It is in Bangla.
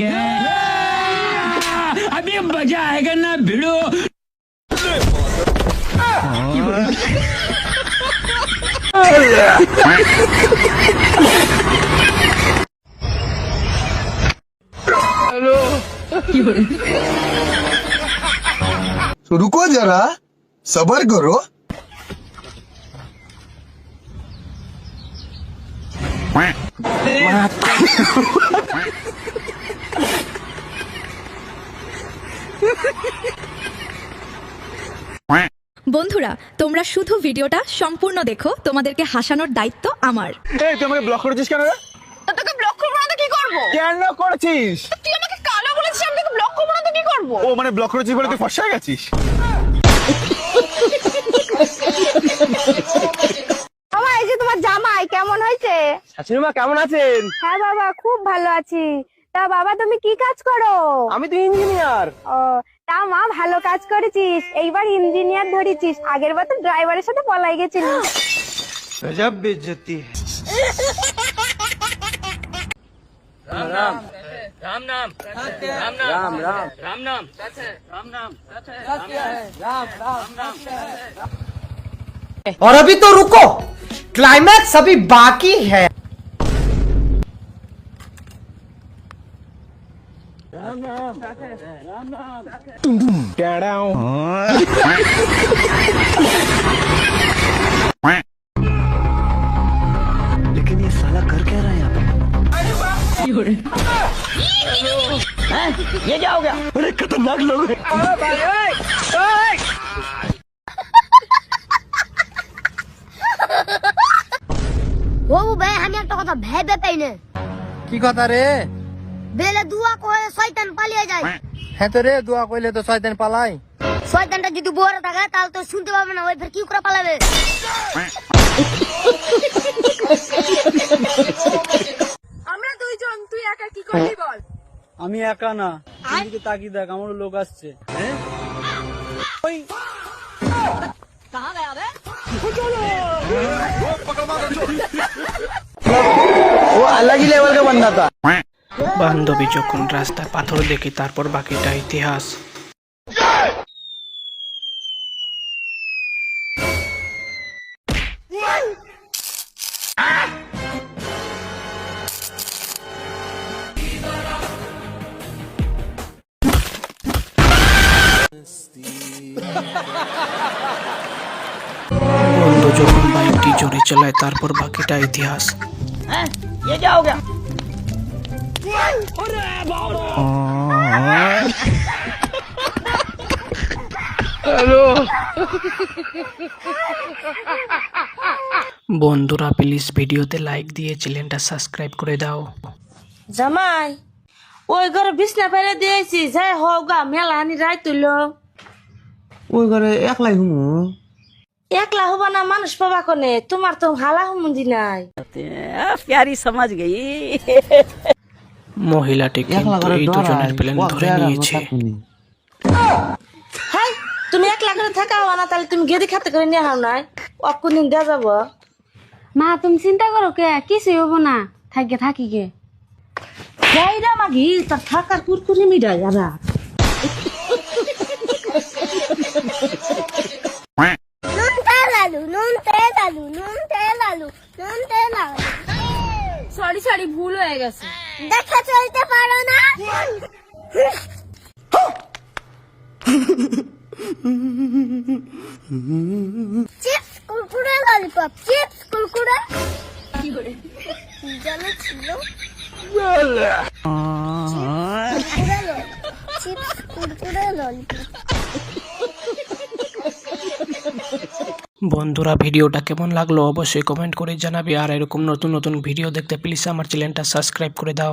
क्या अभी मजा आएगा ना भिड़ो। तो रुको जरा, सबर करो। বন্ধুরা তোমরা শুধু ভিডিওটা সম্পূর্ণ দেখো, তোমাদেরকে হাসানোর দায়িত্ব আমার। এই তুই আমাকে ব্লক করেছিস কেন রে? তোকে ব্লক করব না তো কি করব? কেন করেছিস? তুই আমাকে কালো বলেছিস, আমি তোকে ব্লক করব না তো কি করব? ও মানে ব্লক করেছিস বলে তুই ফর্সা হয়ে গেছিস? বাবা এই যে তোমার জামাই কেমন হয়েছে? শাশুড়ি মা কেমন আছেন? হ্যাঁ বাবা খুব ভালো আছি। তা বাবা তুমি কি কাজ করো? আমি তো ইঞ্জিনিয়ার। ও তা মা ভালো কাজ করেছিস, এইবার ইঞ্জিনিয়ার ধরেছিস, আগের বার তো ড্রাইভারের সাথে পলাই গেছিলিস। গজব বেইজ্জতি। রাম রাম রাম নাম রাম নাম রাম রাম নাম রাम नाम राम राम राम। और अभी तो रुको, क्लाइमैक्स अभी बाकी है। लेकिन ये साला कर क्या रहा है यहाँ पे? ये क्या हो गया? अरे खतरनाक लोग हैं। ও ভাই আমি একটা কথা ভেবে পাই না। কি কথা রে? বেলে দুয়া কইলে শয়তান পালিয়ে যায়। হ্যাঁ তো রে, দোয়া কইলে তো শয়তান পালায়। শয়তানটা যদি বড় থাকে তাহলে তো শুনতে পাবে না, ওই ফের কি করে পালাবে? আমরা দুইজন, তুই একা কি করবি বল? আমি একা না, এদিকে তাকিয়ে দেখ, আমার লোক আসছে। वो अलग ही लेवल का बंदा था। বান্ধবী যখন রাস্তায় পাথর দেখে তারপর বাকিটা ইতিহাস। বন্ধু যখন বাইকটি জোরে চালায় তারপর বাকিটা ইতিহাস। ये क्या हो गया? বন্ধুরা প্লিজ ভিডিওতে লাইক দিয়ে চ্যানেলটা সাবস্ক্রাইব করে দাও। জামাই ওই ঘরে বিছনা ফেলে দিয়েছি, যাই হোক গা মেলা হানি রাই তুইল। ওই ঘরে একলাই হুমু। একলা হবা না, মানুষ পাবা কোনে? তোমার তো হালা হুমুন্দি নাই। प्यारी समझ गई। মহিলাটি কিন্তু এই দুজনের প্ল্যান ধরে নিয়েছে। হাই তুমি একলা করে থাকাও না, তাহলে তুমি গেদি খাতে করে নিয়ে হাও নাই, অকুদিন দেওয়া যাবো। মা তুমি চিন্তা করো কে, কিছুই হবো না, থাকি থাকি কে। যাইরা মাগি তার থাকার কুরকুরি মিডাই যারা। নুন তেল আলু, নুন তেল আলু, নুন তেল আলু, নুন তেল আলু। সরি সরি ভুল হয়ে গেছে। দেখে চলতে পারো না? Chips Kurkure lollipop, chips Kurkure কি করে জানো ছিল? Chips Kurkure lollipop. বন্ধুরা ভিডিওটা কেমন লাগলো অবশ্যই কমেন্ট করে জানাবে, আর এরকম নতুন নতুন ভিডিও দেখতে প্লিজ আমার চ্যানেলটা সাবস্ক্রাইব করে দাও।